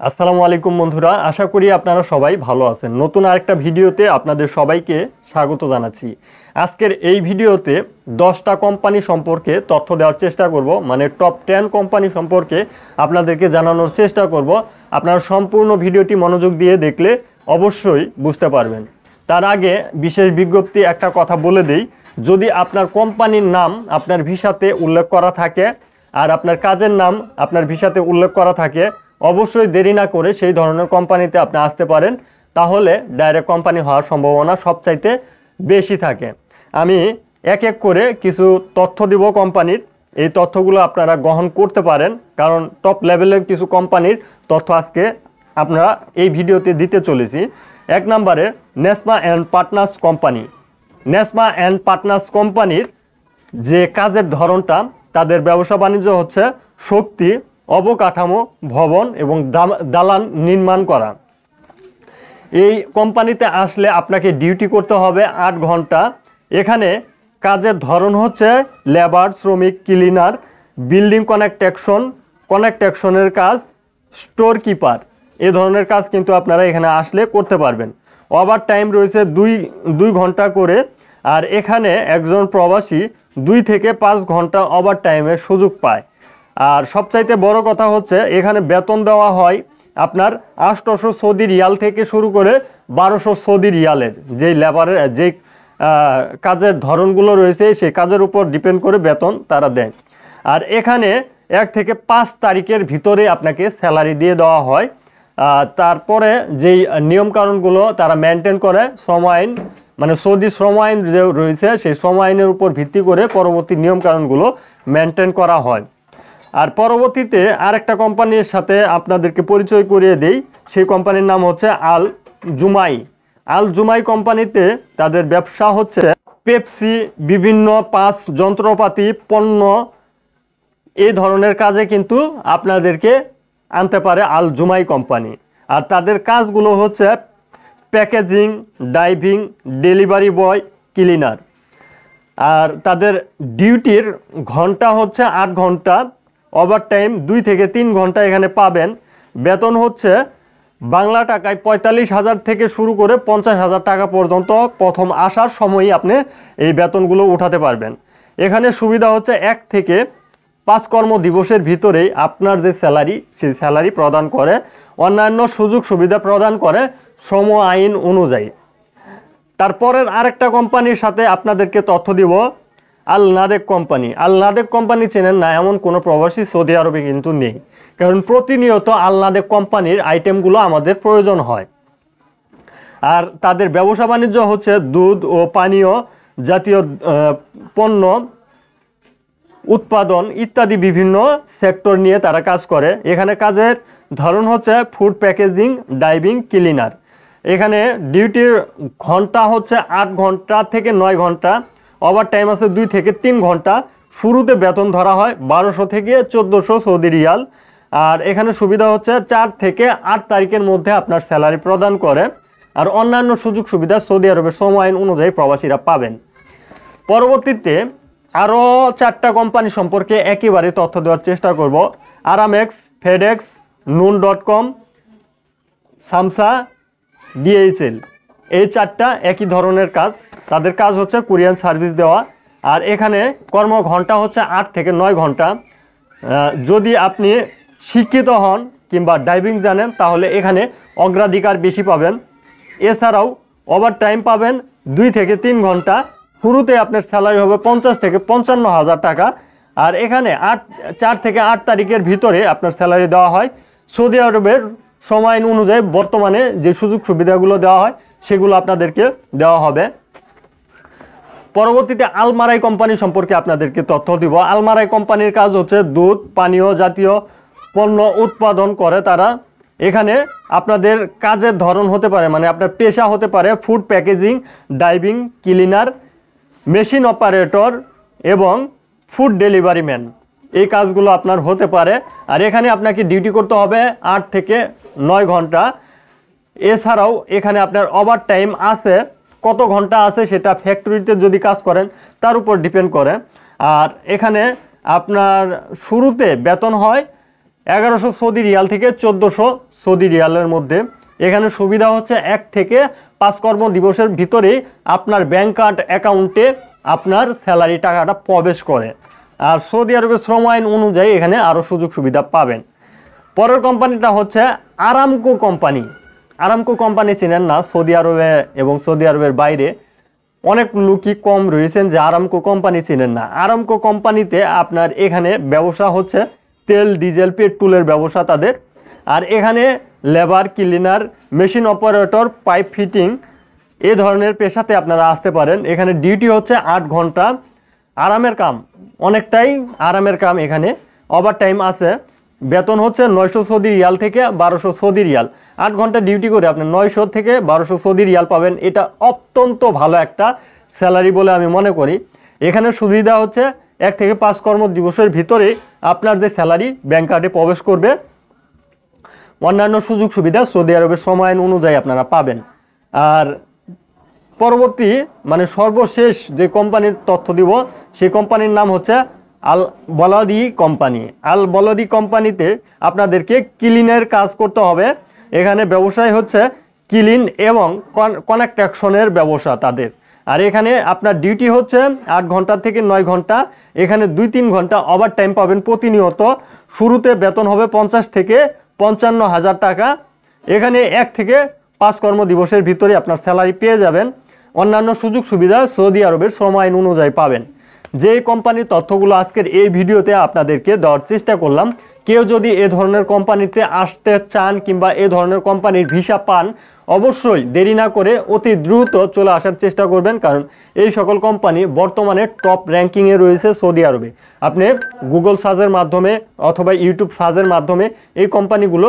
আসসালামু আলাইকুম বন্ধুরা, আশা করি আপনারা সবাই ভালো আছেন। নতুন আরেকটা ভিডিওতে আপনাদের সবাইকে স্বাগত জানাচ্ছি। আজকের এই ভিডিওতে 10টা কোম্পানি সম্পর্কে তথ্য দেওয়ার চেষ্টা করব, মানে টপ 10 কোম্পানি সম্পর্কে আপনাদেরকে জানানোর চেষ্টা করব। আপনারা সম্পূর্ণ ভিডিওটি মনোযোগ দিয়ে দেখলে অবশ্যই বুঝতে পারবেন। তার আগে বিশেষ বিজ্ঞপ্তি একটা কথা বলে দেই, যদি আপনার কোম্পানির নাম আপনার ভিসাতে উল্লেখ করা থাকে আর আপনার কাজের নাম আপনার ভিসাতে উল্লেখ করা থাকে, অবশ্যই দেরি না করে সেই ধরনের কোম্পানিতে আপনি আসতে পারেন, তাহলে ডাইরেক্ট কোম্পানি হওয়ার সম্ভাবনা সবচাইতে বেশি থাকে। আমি এক এক করে কিছু তথ্য দিব কোম্পানির, এই তথ্যগুলো আপনারা গ্রহণ করতে পারেন, কারণ টপ লেভেলের কিছু কোম্পানির তথ্য আজকে আপনারা এই ভিডিওতে দিতে চলেছি। এক নম্বরে নেসমা and partners company. নেসমা and partners কোম্পানির যে কাজের ধরনটা, তাদের ব্যবসা বাণিজ্য হচ্ছে শক্তি, অবকাঠামো, ভবন এবং দালান নির্মাণ করা। এই কোম্পানিতে আসলে আপনাকে ডিউটি করতে হবে 8 ঘন্টা। এখানে কাজের ধরন হচ্ছে লেবার, শ্রমিক, ক্লিনার, বিল্ডিং কনেকট্রাকশনের কাজ, স্টোর কিপার, এ ধরনের কাজ কিন্তু আপনারা এখানে আসলে করতে পারবেন। ওভার টাইম রয়েছে দুই ঘন্টা করে, আর এখানে একজন প্রবাসী 2 থেকে 5 ঘন্টা ওভার টাইমের সুযোগ পায়। আর সবচাইতে বড় কথা হচ্ছে এখানে বেতন দেওয়া হয় আপনার 800 সৌদি রিয়াল থেকে শুরু করে 1200 সৌদি রিয়ালের। যেই লেবারের যেই কাজের ধরনগুলো রয়েছে সেই কাজের উপর ডিপেন্ড করে বেতন তারা দেয়। আর এখানে 1 থেকে 5 তারিখের ভিতরে আপনাকে স্যালারি দিয়ে দেওয়া হয়। তারপরে যেই নিয়মকানুনগুলো তারা মেনটেন করে, শ্রম আইন, মানে সৌদি শ্রম আইন যে রয়েছে সেই শ্রম আইনের উপর ভিত্তি করে পরবর্তী নিয়মকানুনগুলো মেনটেন করা হয়। আর পরবর্তীতে আরেকটা কোম্পানির সাথে আপনাদেরকে পরিচয় করিয়ে দেই, সেই কোম্পানির নাম হচ্ছে আল জুমাই। আল জুমাই কোম্পানিতে তাদের ব্যবসা হচ্ছে পেপসি, বিভিন্ন পাঁচ যন্ত্রপাতি, পণ্য, এই ধরনের কাজে কিন্তু আপনাদেরকে আনতে পারে আল জুমাই কোম্পানি। আর তাদের কাজগুলো হচ্ছে packaging, driving, delivery boy, cleaner. আর তাদের ডিউটির ঘন্টা হচ্ছে 8 ঘন্টা, ওভার টাইম 2 থেকে 3 ঘন্টা এখানে পাবেন। বেতন হচ্ছে বাংলা টাকায় 45,000 থেকে শুরু করে 50,000 টাকা পর্যন্ত প্রথম আসার সময়ই আপনি এই বেতনগুলো উঠাতে পারবেন। এখানে সুবিধা হচ্ছে 1 থেকে 5 কর্মদিবসের ভিতরেই আপনার যে স্যালারি সেই স্যালারি প্রদান করে, অন্যান্য সুযোগ সুবিধা প্রদান করে শ্রম আইন অনুযায়ী। তারপরের আরেকটা কোম্পানির সাথে আপনাদেরকে তথ্য দিব, আল নাদেক কোম্পানি। আল নাদেক কোম্পানি চেনেন না এমন কোনো প্রবাসী সৌদি আরবে কিন্তু নেই, কারণ প্রতিনিয়ত আল নাদেক কোম্পানির আইটেমগুলো আমাদের প্রয়োজন হয়। আর তাদের ব্যবসা বাণিজ্য হচ্ছে দুধ ও পানীয় জাতীয় পণ্য উৎপাদন ইত্যাদি বিভিন্ন সেক্টর নিয়ে তারা কাজ করে। এখানে কাজের ধরন হচ্ছে ফুড প্যাকেজিং, ড্রাইভিং, ক্লিনার। এখানে ডিউটির ঘন্টা হচ্ছে 8 ঘন্টা থেকে 9 ঘন্টা, ওভার টাইম আছে 2 থেকে 3 ঘন্টা। শুরুতে বেতন ধরা হয় 1200 থেকে 1400 সৌদি রিয়াল। আর এখানে সুবিধা হচ্ছে 4 থেকে 8 তারিখের মধ্যে আপনার স্যালারি প্রদান করে। আর অন্যান্য সুযোগ সুবিধা সৌদি আরবের শ্রম আইন অনুযায়ী প্রবাসীরা পাবেন। পরবর্তীতে আরও 4টা কোম্পানি সম্পর্কে একেবারে তথ্য দেওয়ার চেষ্টা করব। আরামেক্স, ফেডেক্স, নুন.com, সামসা, ডিএইচএল, এই 4টা একই ধরনের কাজ। তাদের কাজ হচ্ছে কুরিয়ার সার্ভিস দেওয়া। আর এখানে কর্মঘণ্টা হচ্ছে 8 থেকে 9 ঘন্টা। যদি আপনি শিক্ষিত হন কিংবা ড্রাইভিং জানেন তাহলে এখানে অগ্রাধিকার বেশি পাবেন। এছাড়াও ওভার টাইম পাবেন 2 থেকে 3 ঘন্টা। শুরুতে আপনার স্যালারি হবে 50 থেকে 55,000 টাকা। আর এখানে 4 থেকে 8 তারিখের ভিতরে আপনার স্যালারি দেওয়া হয়। সৌদি আরবের শ্রম আইন অনুযায়ী বর্তমানে যে সুযোগ সুবিধাগুলো দেওয়া হয় সেগুলো আপনাদেরকে দেওয়া হবে। পরবর্তীতে আলমারাই কোম্পানি সম্পর্কে আপনাদেরকে তথ্য দিব। আলমারাই কোম্পানির কাজ হচ্ছে দুধ, পানীয় জাতীয় পণ্য উৎপাদন করে তারা। এখানে আপনাদের কাজের ধরন হতে পারে, মানে আপনার পেশা হতে পারে food packaging, driving, cleaner, machine operator এবং ফুড ডেলিভারি ম্যান, এই কাজগুলো আপনার হতে পারে। আর এখানে আপনাকে ডিউটি করতে হবে 8 থেকে 9 ঘন্টা। এছাড়াও এখানে আপনার ওভার টাইম আছে, কত ঘন্টা আছে সেটা ফ্যাক্টরিতে যদি কাজ করেন তার উপর ডিপেন্ড করে। আর এখানে আপনার শুরুতে বেতন হয় 1100 সৌদি রিয়াল থেকে 1400 সৌদি রিয়ালের মধ্যে। এখানে সুবিধা হচ্ছে 1 থেকে 5 কর্মদিবসের ভিতরেই আপনার ব্যাংক অ্যাকাউন্টে আপনার স্যালারি টাকাটা প্রবেশ করে। আর সৌদি আরবের শ্রম আইন অনুযায়ী এখানে আরও সুযোগ সুবিধা পাবেন। পরের কোম্পানিটা হচ্ছে আরামকো কোম্পানি। আরামকো কোম্পানি চেনেন না? সৌদি আরবে এবং সৌদি আরবের বাইরে অনেক লোকই কম রয়েছেন যে আরামকো কোম্পানি চেনেন না। আরামকো কোম্পানিতে আপনার এখানে ব্যবসা হচ্ছে তেল, ডিজেল, পেট্রোলের ব্যবসা তাদের। আর এখানে labour, cleaner, machine operator, pipe fitting এই ধরনের পেশাতে আপনারা আসতে পারেন। এখানে ডিউটি হচ্ছে 8 ঘন্টা, আরামের কাম, অনেকটাই আরামের কাম। এখানে ওভার টাইম আছে। বেতন হচ্ছে 900 সৌদি রিয়াল থেকে 1200 সৌদি রিয়াল। 8 ঘন্টা ডিউটি করে আপনি 900 থেকে 1200 সৌদি রিয়াল পাবেন। এটা অত্যন্ত ভালো একটা স্যালারি বলে আমি মনে করি। এখানে সুবিধা হচ্ছে 1 থেকে 5 কর্মদিবসের ভিতরে আপনার যে স্যালারি ব্যাংক কার্ডে প্রবেশ করবে। অন্যান্য সুযোগ সুবিধা সৌদি আরবের শ্রম আইন অনুযায়ী আপনারা পাবেন। আর পরবর্তী মানে সর্বশেষ যে কোম্পানির তথ্য দিব সেই কোম্পানির নাম হচ্ছে আল বলাদি কোম্পানি। আল বলাদি কোম্পানিতে আপনাদেরকে ক্লিনের কাজ করতে হবে। এখানে ব্যবসায় হচ্ছে ক্লিন এবং কনস্ট্রাকশনের ব্যবসা তাদের। আর এখানে আপনার ডিউটি হচ্ছে 8 ঘন্টা থেকে 9 ঘন্টা। এখানে 2-3 ঘন্টা ওভার টাইম পাবেন প্রতিনিয়ত। শুরুতে বেতন হবে 50 থেকে 55 হাজার টাকা। এখানে 1 থেকে 5 কর্মদিবসের ভিতরে আপনার স্যালারি পেয়ে যাবেন। অন্যান্য সুযোগ সুবিধা সৌদি আরবের শ্রম আইন অনুযায়ী পাবেন। যে কোম্পানির তথ্যগুলো আজকের এই ভিডিওতে আপনাদেরকে দেওয়ার চেষ্টা করলাম, কেউ যদি এ ধরনের কোম্পানিতে আসতে চান কিংবা এ ধরনের কোম্পানির ভিসা পান, অবশ্যই দেরি না করে অতি দ্রুত চলে আসার চেষ্টা করবেন। কারণ এই সকল কোম্পানি বর্তমানে টপ র্যাঙ্কিংয়ে রয়েছে সৌদি আরবে। আপনি গুগল সার্চের মাধ্যমে অথবা ইউটিউব সার্চের মাধ্যমে এই কোম্পানিগুলো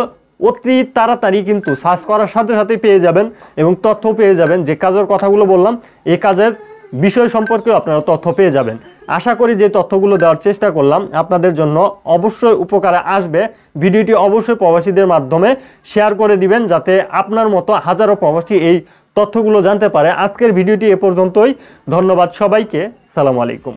অতি তাড়াতাড়ি কিন্তু সার্চ করার সাথে সাথে পেয়ে যাবেন এবং তথ্য পেয়ে যাবেন। যে কাজের কথাগুলো বললাম এই কাজের বিষয় সম্পর্কেও আপনারা তথ্য পেয়ে যাবেন। আশা করি যে তথ্যগুলো দেওয়ার চেষ্টা করলাম আপনাদের জন্য অবশ্যই উপকারে আসবে। ভিডিওটি অবশ্যই প্রবাসীদের মাধ্যমে শেয়ার করে দিবেন যাতে আপনার মতো হাজারো প্রবাসী এই তথ্যগুলো জানতে পারে। আজকের ভিডিওটি এ পর্যন্তই। ধন্যবাদ সবাইকে। সালামু আলাইকুম।